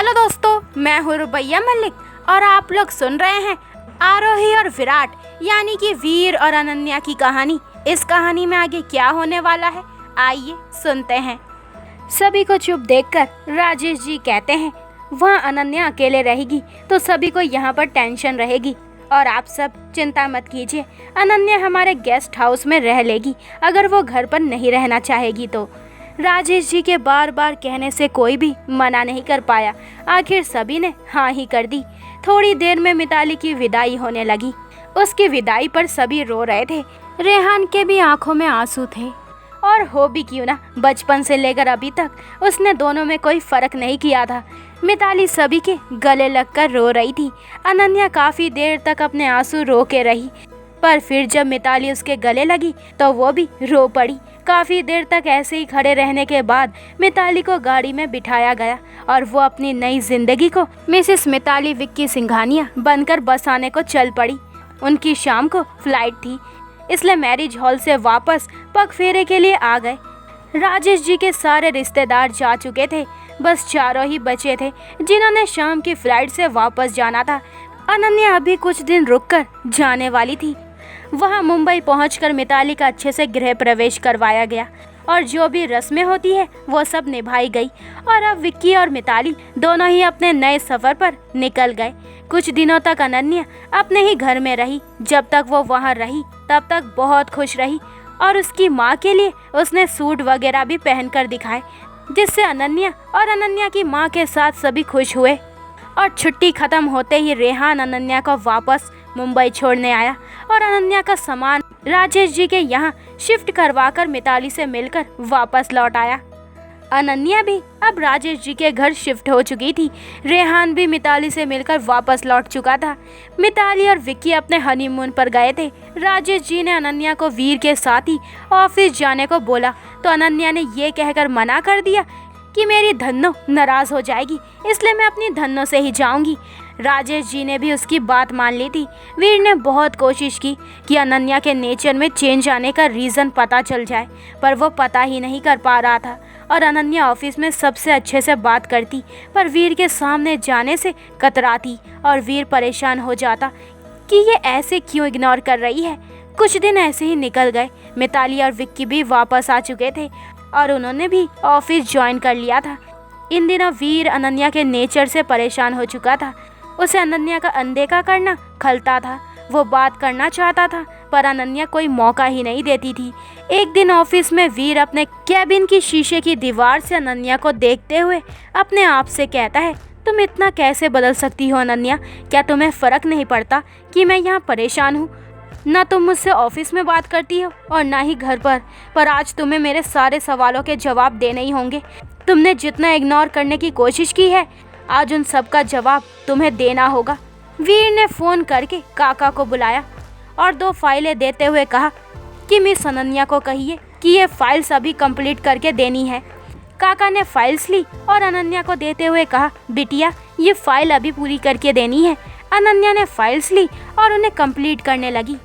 Hello दोस्तों, मैं हूँ रुबैया मलिक और आप लोग सुन रहे हैं आरोही और विराट यानी कि वीर और अनन्या की कहानी। इस कहानी में आगे क्या होने वाला है, आइए सुनते हैं। सभी को चुप देखकर राजेश जी कहते हैं, वहाँ अनन्या अकेले रहेगी तो सभी को यहाँ पर टेंशन रहेगी और आप सब चिंता मत कीजिए, अनन्या हमारे गेस्ट हाउस में रह लेगी अगर वो घर पर नहीं रहना चाहेगी तो। राजेश जी के बार बार कहने से कोई भी मना नहीं कर पाया। आखिर सभी ने हाँ ही कर दी। थोड़ी देर में मिताली की विदाई होने लगी। उसकी विदाई पर सभी रो रहे थे। रेहान के भी आंखों में आंसू थे और हो भी क्यों ना, बचपन से लेकर अभी तक उसने दोनों में कोई फर्क नहीं किया था। मिताली सभी के गले लगकर रो रही थी। अनन्या काफ़ी देर तक अपने आंसू रोके रही, पर फिर जब मिताली उसके गले लगी तो वो भी रो पड़ी। काफ़ी देर तक ऐसे ही खड़े रहने के बाद मिताली को गाड़ी में बिठाया गया और वो अपनी नई जिंदगी को मिसेस मिताली विक्की सिंघानिया बनकर बसाने को चल पड़ी। उनकी शाम को फ्लाइट थी, इसलिए मैरिज हॉल से वापस पग फेरे के लिए आ गए। राजेश जी के सारे रिश्तेदार जा चुके थे, बस चारों ही बचे थे जिन्होंने शाम की फ्लाइट से वापस जाना था। अनन्या अभी कुछ दिन रुककर जाने वाली थी। वहां मुंबई पहुंचकर मिताली का अच्छे से गृह प्रवेश करवाया गया और जो भी रस्में होती है वो सब निभाई गई और अब विक्की और मिताली दोनों ही अपने नए सफ़र पर निकल गए। कुछ दिनों तक अनन्या अपने ही घर में रही। जब तक वो वहां रही तब तक बहुत खुश रही और उसकी माँ के लिए उसने सूट वगैरह भी पहन कर दिखाए, जिससे अनन्या और अनन्या की माँ के साथ सभी खुश हुए। और छुट्टी खत्म होते ही रेहान अनन्या को वापस मुंबई छोड़ने आया और अनन्या का सामान राजेश जी के यहाँ शिफ्ट करवाकर मिताली से मिलकर वापस लौट आया। अनन्या भी अब राजेश जी के घर शिफ्ट हो चुकी थी। रेहान भी मिताली से मिलकर वापस लौट चुका था। मिताली और विक्की अपने हनीमून पर गए थे। राजेश जी ने अनन्या को वीर के साथ ही ऑफिस जाने को बोला तो अनन्या ने ये कहकर मना कर दिया कि मेरी धन्नो नाराज हो जाएगी, इसलिए मैं अपनी धन्नो से ही जाऊंगी। राजेश जी ने भी उसकी बात मान ली थी। वीर ने बहुत कोशिश की कि अनन्या के नेचर में चेंज आने का रीज़न पता चल जाए, पर वो पता ही नहीं कर पा रहा था। और अनन्या ऑफिस में सबसे अच्छे से बात करती, पर वीर के सामने जाने से कतराती और वीर परेशान हो जाता कि ये ऐसे क्यों इग्नोर कर रही है। कुछ दिन ऐसे ही निकल गए। मिताली और विक्की भी वापस आ चुके थे और उन्होंने भी ऑफिस ज्वाइन कर लिया था। इन दिनों वीर अनन्या के नेचर से परेशान हो चुका था। उसे अनन्या का अनदेखा करना खलता था। वो बात करना चाहता था पर अनन्या कोई मौका ही नहीं देती थी। एक दिन ऑफिस में वीर अपने कैबिन की शीशे की दीवार से अनन्या को देखते हुए अपने आप से कहता है, तुम इतना कैसे बदल सकती हो अनन्या? क्या तुम्हें फ़र्क नहीं पड़ता कि मैं यहाँ परेशान हूँ? ना तुम मुझसे ऑफिस में बात करती हो और ना ही घर पर आज तुम्हें मेरे सारे सवालों के जवाब देने ही होंगे। तुमने जितना इग्नोर करने की कोशिश की है, आज उन सब का जवाब तुम्हें देना होगा। वीर ने फ़ोन करके काका को बुलाया और 2 फाइलें देते हुए कहा कि मिस अनन्या को कहिए कि ये फाइल्स अभी कंप्लीट करके देनी है। काका ने फाइल्स ली और अनन्या को देते हुए कहा, बिटिया ये फाइल अभी पूरी करके देनी है। अनन्या ने फाइल्स ली और उन्हें कंप्लीट करने लगी।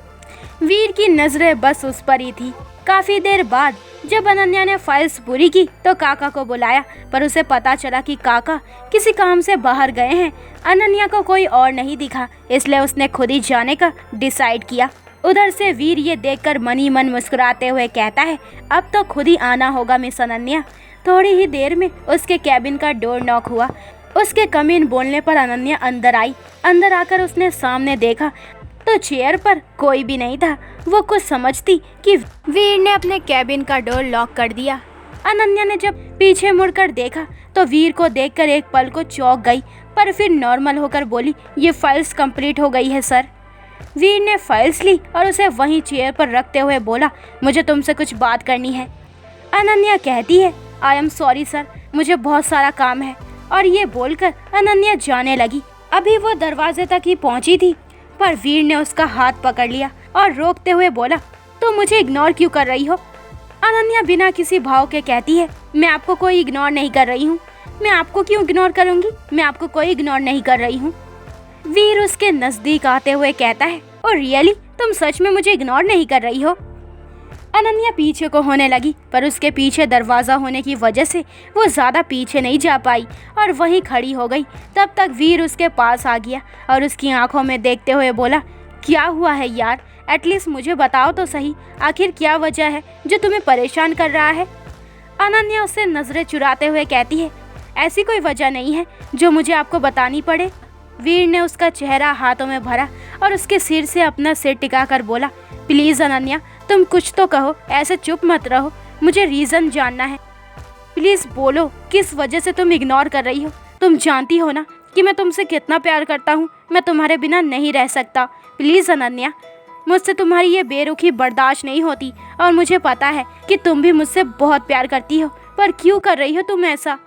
वीर की नज़रें बस उस पर ही थी। काफ़ी देर बाद जब अनन्या ने फाइल्स पूरी की तो काका को बुलाया, पर उसे पता चला कि काका किसी काम से बाहर गए हैं। अनन्या को कोई और नहीं दिखा, इसलिए उसने खुद ही जाने का डिसाइड किया। उधर से वीर ये देखकर मन ही मन मुस्कुराते हुए कहता है, अब तो खुद ही आना होगा मिस अनन्या। थोड़ी ही देर में उसके कैबिन का डोर नॉक हुआ। उसके कमीन बोलने पर अनन्या अंदर आई। अंदर आकर उसने सामने देखा तो चेयर पर कोई भी नहीं था। वो कुछ समझती कि वीर ने अपने कैबिन का डोर लॉक कर दिया। अनन्या ने जब पीछे मुड़कर देखा तो वीर को देखकर एक पल को चौंक गई, पर फिर नॉर्मल होकर बोली, ये फाइल्स कंप्लीट हो गई है सर। वीर ने फाइल्स ली और उसे वहीं चेयर पर रखते हुए बोला, मुझे तुमसे कुछ बात करनी है। अनन्या कहती है, आई एम सॉरी सर, मुझे बहुत सारा काम है। और ये बोलकर अनन्या जाने लगी। अभी वो दरवाजे तक ही पहुंची थी, पर वीर ने उसका हाथ पकड़ लिया और रोकते हुए बोला, तो मुझे इग्नोर क्यों कर रही हो? अनन्या बिना किसी भाव के कहती है, मैं आपको कोई इग्नोर नहीं कर रही हूँ। मैं आपको क्यों इग्नोर करूँगी? मैं आपको कोई इग्नोर नहीं कर रही हूँ। वीर उसके नज़दीक आते हुए कहता है, ओ रियली, तुम सच में मुझे इग्नोर नहीं कर रही हो? अनन्या पीछे को होने लगी, पर उसके पीछे दरवाज़ा होने की वजह से वो ज़्यादा पीछे नहीं जा पाई और वहीं खड़ी हो गई। तब तक वीर उसके पास आ गया और उसकी आंखों में देखते हुए बोला, क्या हुआ है यार, एटलीस्ट मुझे बताओ तो सही, आखिर क्या वजह है जो तुम्हें परेशान कर रहा है। अनन्या उससे नज़रें चुराते हुए कहती है, ऐसी कोई वजह नहीं है जो मुझे आपको बतानी पड़े। वीर ने उसका चेहरा हाथों में भरा और उसके सिर से अपना सिर टिकाकर बोला, प्लीज़ अनन्या, तुम कुछ तो कहो, ऐसे चुप मत रहो, मुझे रीज़न जानना है। प्लीज़ बोलो, किस वजह से तुम इग्नोर कर रही हो। तुम जानती हो ना कि मैं तुमसे कितना प्यार करता हूँ, मैं तुम्हारे बिना नहीं रह सकता। प्लीज़ अनन्या, मुझसे तुम्हारी ये बेरुखी बर्दाश्त नहीं होती और मुझे पता है कि तुम भी मुझसे बहुत प्यार करती हो, पर क्यों कर रही हो तुम ऐसा।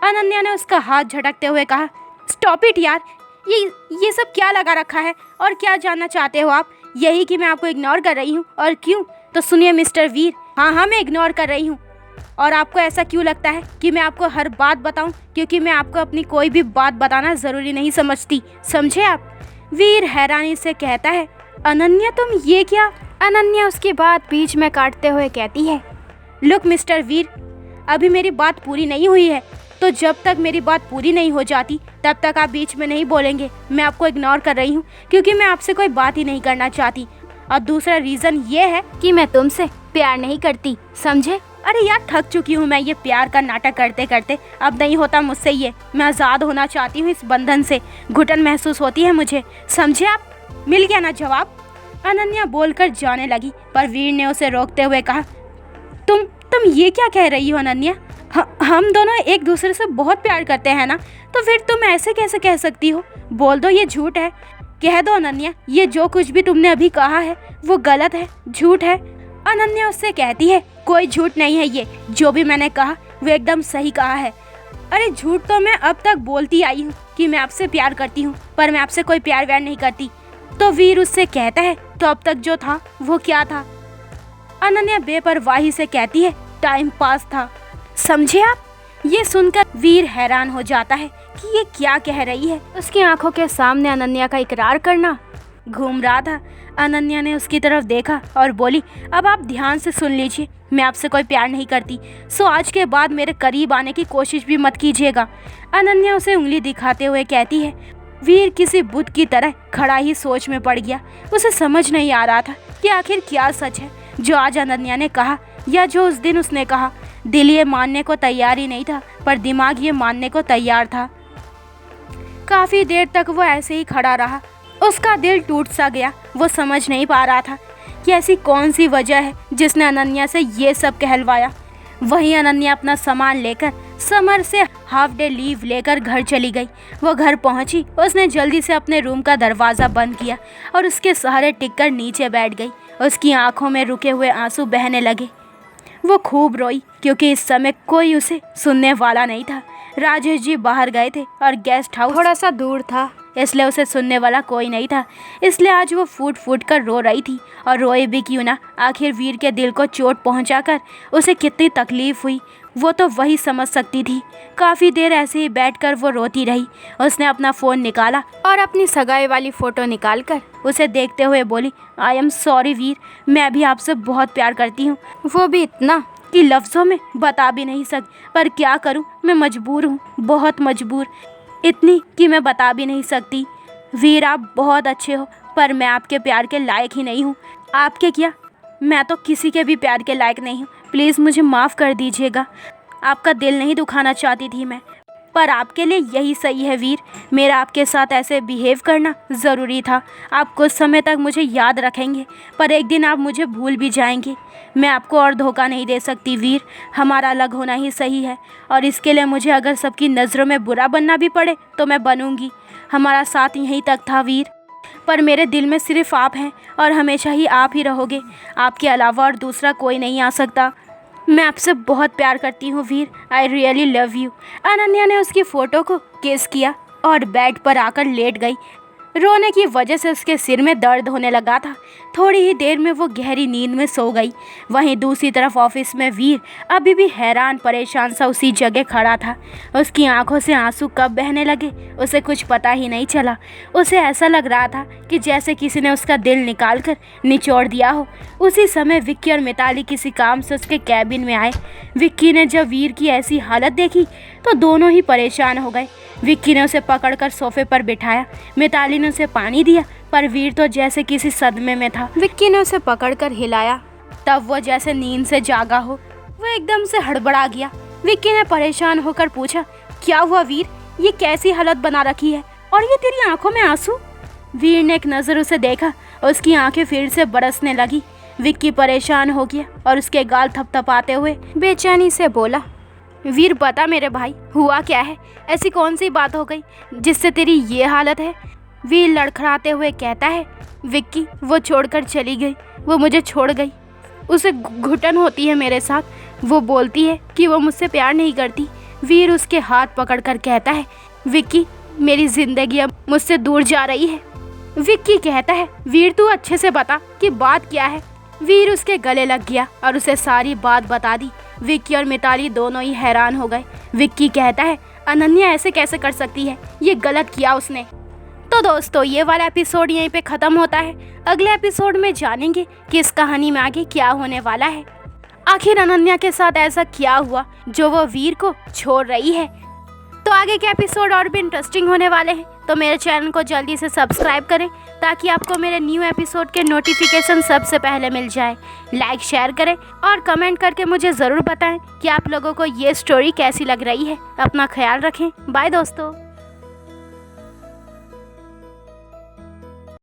अनन्या ने उसका हाथ झटकते हुए कहा, स्टॉप इट यार, ये सब क्या लगा रखा है और क्या जानना चाहते हो आप। यही कि मैं आपको इग्नोर कर रही हूँ, और क्यों? तो सुनिए मिस्टर वीर, हाँ मैं इग्नोर कर रही हूँ। और आपको ऐसा क्यों लगता है कि मैं आपको हर बात बताऊँ? क्योंकि मैं आपको अपनी कोई भी बात बताना ज़रूरी नहीं समझती, समझे आप। वीर हैरानी से कहता है, अनन्या तुम ये क्या। अनन्या उसकी बात बीच में काटते हुए कहती है, लुक मिस्टर वीर, अभी मेरी बात पूरी नहीं हुई है, तो जब तक मेरी बात पूरी नहीं हो जाती तब तक आप बीच में नहीं बोलेंगे। मैं आपको इग्नोर कर रही हूँ क्योंकि मैं आपसे कोई बात ही नहीं करना चाहती, और दूसरा रीज़न ये है कि मैं तुमसे प्यार नहीं करती, समझे। अरे यार, थक चुकी हूँ मैं ये प्यार का नाटक करते करते, अब नहीं होता मुझसे ये। मैं आज़ाद होना चाहती हूँ इस बंधन से, घुटन महसूस होती है मुझे, समझे आप। मिल गया ना जवाब। अनन्या बोलकर जाने लगी, पर वीर ने उसे रोकते हुए कहा, तुम ये क्या कह रही हो अनन्या, हम दोनों एक दूसरे से बहुत प्यार करते हैं ना, तो फिर तुम ऐसे कैसे कह सकती हो। बोल दो ये झूठ है, कह दो अनन्या, ये जो कुछ भी तुमने अभी कहा है वो गलत है, झूठ है। अनन्या उससे कहती है, कोई झूठ नहीं है, ये जो भी मैंने कहा वो एकदम सही कहा है। अरे झूठ तो मैं अब तक बोलती आई हूँ कि मैं आपसे प्यार करती हूँ, पर मैं आपसे कोई प्यार व्यार नहीं करती। तो वीर उससे कहता है, तो अब तक जो था वो क्या था। अनन्या बेपरवाही से कहती है, टाइम पास था, समझे आप। ये सुनकर वीर हैरान हो जाता है कि ये क्या कह रही है। उसकी आंखों के सामने अनन्या का इकरार करना घूम रहा था। अनन्या ने उसकी तरफ देखा और बोली, अब आप ध्यान से सुन लीजिए, मैं आपसे कोई प्यार नहीं करती, सो आज के बाद मेरे करीब आने की कोशिश भी मत कीजिएगा। अनन्या उसे उंगली दिखाते हुए कहती है। वीर किसी बुद्ध की तरह खड़ा ही सोच में पड़ गया। उसे समझ नहीं आ रहा था कि आखिर क्या सच है जो आज अनन्या ने कहा, या जो उस दिन उसने कहा। दिल ये मानने को तैयार ही नहीं था, पर दिमाग ये मानने को तैयार था। काफ़ी देर तक वो ऐसे ही खड़ा रहा। उसका दिल टूट सा गया। वो समझ नहीं पा रहा था कि ऐसी कौन सी वजह है जिसने अनन्या से ये सब कहलवाया। वहीं अनन्या अपना सामान लेकर समर से हाफ डे लीव लेकर घर चली गई। वो घर पहुंची, उसने जल्दी से अपने रूम का दरवाज़ा बंद किया और उसके सहारे टिककर नीचे बैठ गई। उसकी आंखों में रुके हुए आंसू बहने लगे। वो खूब रोई क्योंकि इस समय कोई उसे सुनने वाला नहीं था। राजेश जी बाहर गए थे और गेस्ट हाउस थोड़ा सा दूर था, इसलिए उसे सुनने वाला कोई नहीं था। इसलिए आज वो फूट फूट कर रो रही थी, और रोए भी क्यों ना, आखिर वीर के दिल को चोट पहुंचाकर उसे कितनी तकलीफ हुई वो तो वही समझ सकती थी। काफ़ी देर ऐसे ही बैठकर वो रोती रही। उसने अपना फ़ोन निकाला और अपनी सगाई वाली फ़ोटो निकालकर उसे देखते हुए बोली, आई एम सॉरी वीर, मैं भी आपसे बहुत प्यार करती हूँ, वो भी इतना कि लफ्ज़ों में बता भी नहीं सकती, पर क्या करूँ, मैं मजबूर हूँ, बहुत मजबूर, इतनी कि मैं बता भी नहीं सकती। वीर आप बहुत अच्छे हो, पर मैं आपके प्यार के लायक ही नहीं हूँ। आपके क्या, मैं तो किसी के भी प्यार के लायक नहीं हूँ। प्लीज़ मुझे माफ़ कर दीजिएगा, आपका दिल नहीं दुखाना चाहती थी मैं, पर आपके लिए यही सही है वीर। मेरा आपके साथ ऐसे बिहेव करना ज़रूरी था। आप कुछ समय तक मुझे याद रखेंगे, पर एक दिन आप मुझे भूल भी जाएंगे। मैं आपको और धोखा नहीं दे सकती वीर, हमारा अलग होना ही सही है, और इसके लिए मुझे अगर सबकी नज़रों में बुरा बनना भी पड़े तो मैं बनूंगी। हमारा साथ यहीं तक था वीर, पर मेरे दिल में सिर्फ आप हैं और हमेशा ही आप ही रहोगे। आपके अलावा और दूसरा कोई नहीं आ सकता। मैं आपसे बहुत प्यार करती हूँ Veer, I really love you. Ananya ने उसकी फ़ोटो को किस किया और बेड पर आकर लेट गई। रोने की वजह से उसके सिर में दर्द होने लगा था। थोड़ी ही देर में वो गहरी नींद में सो गई। वहीं दूसरी तरफ ऑफिस में वीर अभी भी हैरान परेशान सा उसी जगह खड़ा था। उसकी आंखों से आंसू कब बहने लगे उसे कुछ पता ही नहीं चला। उसे ऐसा लग रहा था कि जैसे किसी ने उसका दिल निकाल कर निचोड़ दिया हो। उसी समय विक्की और मिताली किसी काम से उसके कैबिन में आए। विक्की ने जब वीर की ऐसी हालत देखी तो दोनों ही परेशान हो गए। विक्की ने उसे पकड़कर सोफे पर बिठाया। मिताली ने उसे पानी दिया, पर वीर तो जैसे किसी सदमे में था। विक्की ने उसे पकड़कर हिलाया, तब वो जैसे नींद से जागा हो। वो एकदम से हड़बड़ा गया। विक्की ने परेशान होकर पूछा, क्या हुआ वीर, ये कैसी हालत बना रखी है और ये तेरी आंखों में आंसू? वीर ने एक नज़र उसे देखा, उसकी आंखें फिर से बरसने लगी। विक्की परेशान हो गया और उसके गाल थपथपाते हुए बेचैनी से बोला, वीर बता मेरे भाई, हुआ क्या है? ऐसी कौन सी बात हो गई जिससे तेरी ये हालत है? वीर लड़खड़ाते हुए कहता है, विक्की वो छोड़कर चली गई, वो मुझे छोड़ गई। उसे घुटन होती है मेरे साथ। वो बोलती है कि वो मुझसे प्यार नहीं करती। वीर उसके हाथ पकड़कर कहता है, विक्की मेरी जिंदगी अब मुझसे दूर जा रही है। विक्की कहता है, वीर तू अच्छे से बता कि बात क्या है। वीर उसके गले लग गया और उसे सारी बात बता दी। विक्की और मिताली दोनों ही हैरान हो गए। विक्की कहता है, अनन्या ऐसे कैसे कर सकती है, ये गलत किया उसने। तो दोस्तों ये वाला एपिसोड यहीं पे ख़त्म होता है। अगले एपिसोड में जानेंगे कि इस कहानी में आगे क्या होने वाला है। आखिर अनन्या के साथ ऐसा क्या हुआ जो वो वीर को छोड़ रही है। तो आगे के एपिसोड और भी इंटरेस्टिंग होने वाले हैं, तो मेरे चैनल को जल्दी से सब्सक्राइब करें ताकि आपको मेरे न्यू एपिसोड के नोटिफिकेशन सबसे पहले मिल जाए। लाइक शेयर करें और कमेंट करके मुझे ज़रूर बताएं कि आप लोगों को ये स्टोरी कैसी लग रही है। अपना ख्याल रखें। बाय दोस्तों।